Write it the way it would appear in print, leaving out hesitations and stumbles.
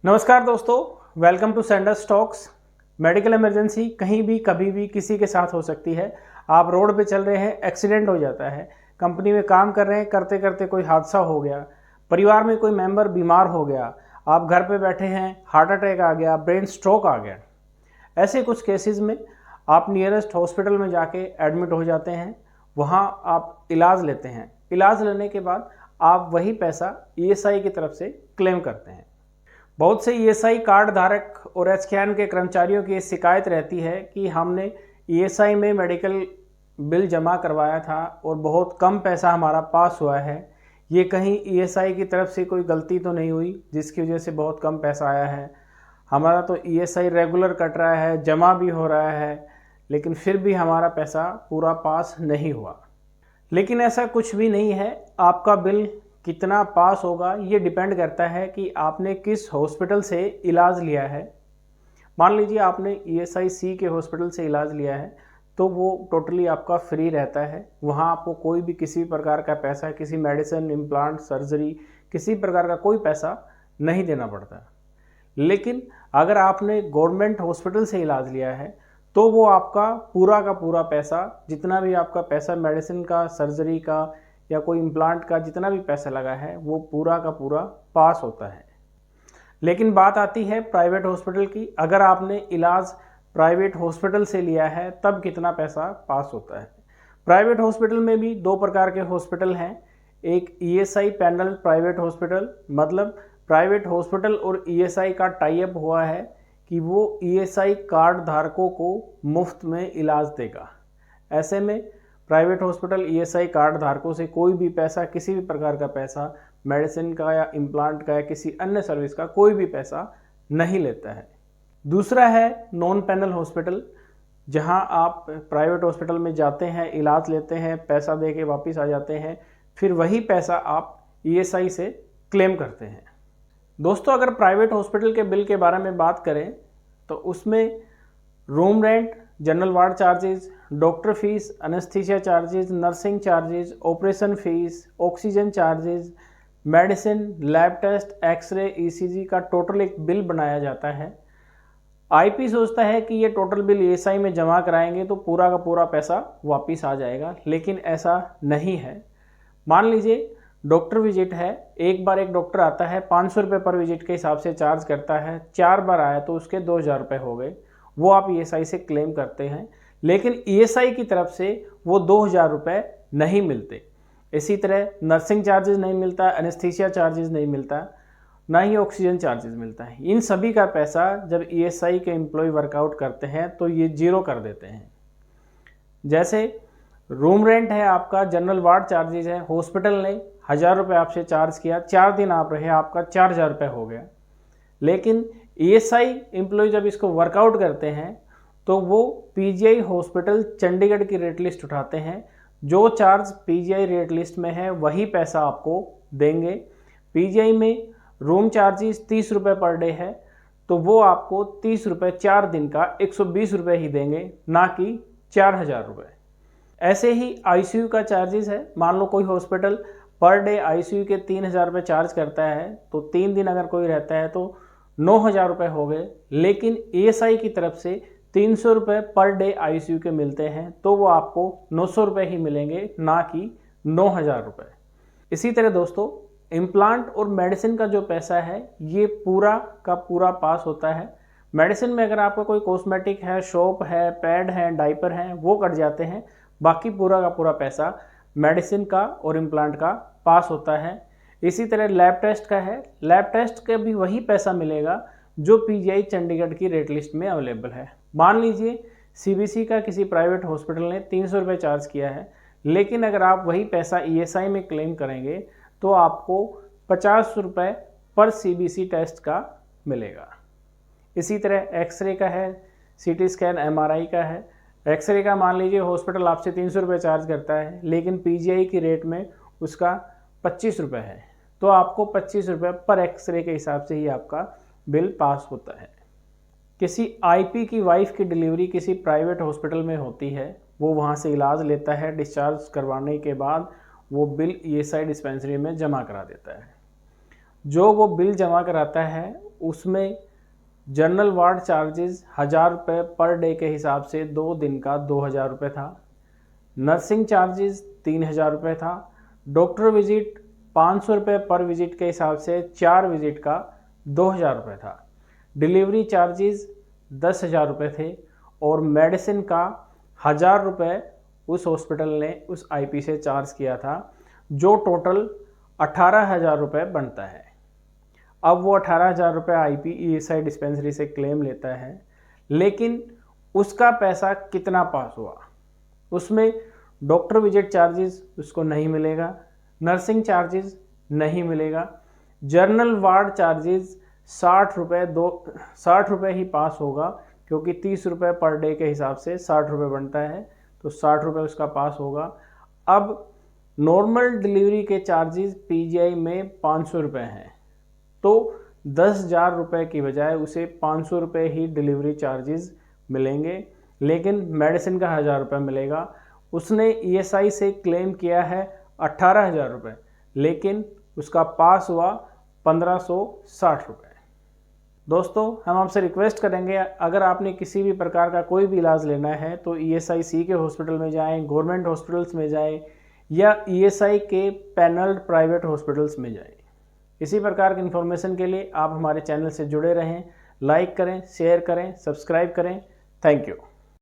नमस्कार दोस्तों, welcome to Senders Talks. Medical emergency कहीं भी कभी भी किसी के साथ हो सकती है। आप रोड पे चल रहे हैं, एक्सीडेंट हो जाता है, कंपनी में काम कर रहे हैं, करते करते कोई हादसा हो गया, परिवार में कोई मेंबर बीमार हो गया, आप घर पे बैठे हैं, हार्ट अटैक आ गया, ब्रेन स्ट्रोक आ गया। ऐसे कुछ केसेस में आप नियरेस्ट हॉस्पिटल में जाके एडमिट हो जाते हैं। वहाँ आप इलाज लेते हैं। इलाज लेने के बाद आप वही पैसा ईएसआई की तरफ से क्लेम करते हैं। बहुत से ईएसआई कार्ड धारक और एचकेएन के कर्मचारियों की शिकायत रहती है कि हमने ईएसआई में मेडिकल बिल जमा करवाया था और बहुत कम पैसा हमारा पास हुआ है। ये कहीं ईएसआई की तरफ से कोई गलती तो नहीं हुई जिसकी वजह से बहुत कम पैसा आया है। हमारा तो ईएसआई रेगुलर कट रहा है, जमा भी हो रहा है, लेकिन फिर भी हमारा पैसा पूरा पास नहीं हुआ। लेकिन ऐसा कुछ भी नहीं है। आपका बिल कितना पास होगा ये डिपेंड करता है कि आपने किस हॉस्पिटल से इलाज लिया है। मान लीजिए आपने ईएसआई के हॉस्पिटल से इलाज लिया है तो वो टोटली आपका फ्री रहता है। वहाँ आपको कोई भी किसी प्रकार का पैसा, किसी मेडिसिन, इम्प्लांट, सर्जरी, किसी प्रकार का कोई पैसा नहीं देना पड़ता। लेकिन अगर आपने गवर्नमेंट हॉस्पिटल से इलाज लिया है तो वो आपका पूरा का पूरा पैसा, जितना भी आपका पैसा मेडिसिन का, सर्जरी का या कोई इम्प्लांट का जितना भी पैसा लगा है वो पूरा का पूरा पास होता है। लेकिन बात आती है प्राइवेट हॉस्पिटल की। अगर आपने इलाज प्राइवेट हॉस्पिटल से लिया है तब कितना पैसा पास होता है। प्राइवेट हॉस्पिटल में भी दो प्रकार के हॉस्पिटल हैं। एक ईएसआई पैनल प्राइवेट हॉस्पिटल, मतलब प्राइवेट हॉस्पिटल और ईएसआई का टाई अप हुआ है कि वो ईएसआई कार्ड धारकों को मुफ्त में इलाज देगा। ऐसे में प्राइवेट हॉस्पिटल ईएसआई कार्ड धारकों से कोई भी पैसा, किसी भी प्रकार का पैसा, मेडिसिन का या इम्प्लांट का या किसी अन्य सर्विस का कोई भी पैसा नहीं लेता है। दूसरा है नॉन पैनल हॉस्पिटल, जहां आप प्राइवेट हॉस्पिटल में जाते हैं, इलाज लेते हैं, पैसा दे के वापस आ जाते हैं, फिर वही पैसा आप ईएसआई से क्लेम करते हैं। दोस्तों, अगर प्राइवेट हॉस्पिटल के बिल के बारे में बात करें तो उसमें room rent, general ward charges, doctor fees, anaesthesia charges, nursing charges, operation fees, oxygen charges, medicine, lab test, X-ray, ECG का टोटल एक बिल बनाया जाता है। आईपी सोचता है कि ये टोटल बिल ईएसआई में जमा कराएंगे तो पूरा का पूरा पैसा वापस आ जाएगा, लेकिन ऐसा नहीं है। मान लीजिए डॉक्टर विजिट है, एक बार एक डॉक्टर आता है, 500 रुपये पर विजिट के हिसाब से चार्ज करता है। 4 बार आया तो उसके 2000 रुपये हो गए, वो आप ईएसआई से क्लेम करते हैं। लेकिन ईएसआई की तरफ से वो 2000 रुपये नहीं मिलते। इसी तरह नर्सिंग चार्जेस नहीं मिलता, एनेस्थीसिया चार्जेस नहीं मिलता, ना ही ऑक्सीजन चार्जेस मिलता है। इन सभी का पैसा जब ईएसआई के एम्प्लॉय वर्कआउट करते हैं तो ये जीरो कर देते हैं। जैसे रूम रेंट है आपका, जनरल वार्ड चार्जेस है, हॉस्पिटल ने 1000 रुपये आपसे चार्ज किया, 4 दिन आप रहे, आपका 4000 रुपये हो गया। लेकिन ईएसआई एम्प्लॉय जब इसको वर्कआउट करते हैं तो वो पीजीआई हॉस्पिटल चंडीगढ़ की रेट लिस्ट उठाते हैं। जो चार्ज पीजीआई रेट लिस्ट में है वही पैसा आपको देंगे। पीजीआई में रूम चार्जेस 30 रुपये पर डे है तो वो आपको 30 रुपये 4 दिन का 120 रुपये ही देंगे, ना कि 4000 रुपये। ऐसे ही आईसीयू का चार्जेस है। मान लो कोई हॉस्पिटल पर डे आईसीयू के 3000 रुपये चार्ज करता है तो 3 दिन अगर कोई रहता है तो 9000 रुपये हो गए। लेकिन ईएसआई की तरफ से 300 रुपये पर डे आईसीयू के मिलते हैं तो वो आपको 900 रुपये ही मिलेंगे, ना कि 9000 रुपये। इसी तरह दोस्तों, इम्प्लांट और मेडिसिन का जो पैसा है ये पूरा का पूरा पास होता है। मेडिसिन में अगर आपका कोई कॉस्मेटिक है, शॉप है, पैड है, डाइपर है, वो कट जाते हैं। बाकी पूरा का पूरा पैसा मेडिसिन का और इम्प्लांट का पास होता है। इसी तरह लैब टेस्ट का है। लैब टेस्ट का भी वही पैसा मिलेगा जो पीजीआई चंडीगढ़ की रेट लिस्ट में अवेलेबल है। मान लीजिए सीबीसी का किसी प्राइवेट हॉस्पिटल ने 300 रुपये चार्ज किया है, लेकिन अगर आप वही पैसा ईएसआई में क्लेम करेंगे तो आपको 50 रुपये पर सीबीसी टेस्ट का मिलेगा। इसी तरह एक्सरे का है, सीटी स्कैन, एमआरआई का है। एक्सरे का मान लीजिए हॉस्पिटल आपसे 300 रुपये चार्ज करता है, लेकिन पीजीआई की रेट में उसका 25 रुपये है तो आपको 25 रुपये पर एक्सरे के हिसाब से ही आपका बिल पास होता है। किसी आईपी की वाइफ की डिलीवरी किसी प्राइवेट हॉस्पिटल में होती है, वो वहाँ से इलाज लेता है, डिस्चार्ज करवाने के बाद वो बिल ईएसआई डिस्पेंसरी में जमा करा देता है। जो वो बिल जमा कराता है उसमें जनरल वार्ड चार्जेस 1000 रुपये पर डे के हिसाब से 2 दिन का 2000 रुपये था। नर्सिंग चार्जेस 3000 रुपये था। डॉक्टर विजिट 500 रुपये पर विजिट के हिसाब से 4 विजिट का 2000 रुपये था। डिलीवरी चार्जेस 10,000 रुपये थे और मेडिसिन का 1000 रुपये उस हॉस्पिटल ने उस आईपी से चार्ज किया था, जो टोटल 18,000 रुपये बनता है। अब वो 18,000 रुपये आईपी ईएसआई डिस्पेंसरी से क्लेम लेता है, लेकिन उसका पैसा कितना पास हुआ? उसमें डॉक्टर विजिट चार्जेस उसको नहीं मिलेगा, नर्सिंग चार्जेस नहीं मिलेगा, जनरल वार्ड चार्जेस 60 रुपये ही पास होगा, क्योंकि 30 रुपये पर डे के हिसाब से 60 रुपये बनता है, तो 60 रुपये उसका पास होगा। अब नॉर्मल डिलीवरी के चार्जेस पीजीआई में 500 रुपये हैं, तो 10,000 रुपये की बजाय उसे 500 रुपये ही डिलीवरी चार्जेस मिलेंगे, लेकिन मेडिसिन का 1000 रुपये मिलेगा। उसने ईएसआई से क्लेम किया है 18,000 रुपये, लेकिन उसका पास हुआ 1560 रुपये। दोस्तों, हम आपसे रिक्वेस्ट करेंगे, अगर आपने किसी भी प्रकार का कोई भी इलाज लेना है तो ईएसआई के हॉस्पिटल में जाएं, गवर्नमेंट हॉस्पिटल्स में जाएं या ईएसआई के पैनल्ड प्राइवेट हॉस्पिटल्स में जाएं। इसी प्रकार की इन्फॉर्मेशन के लिए आप हमारे चैनल से जुड़े रहें, लाइक करें, शेयर करें, सब्सक्राइब करें। Thank you.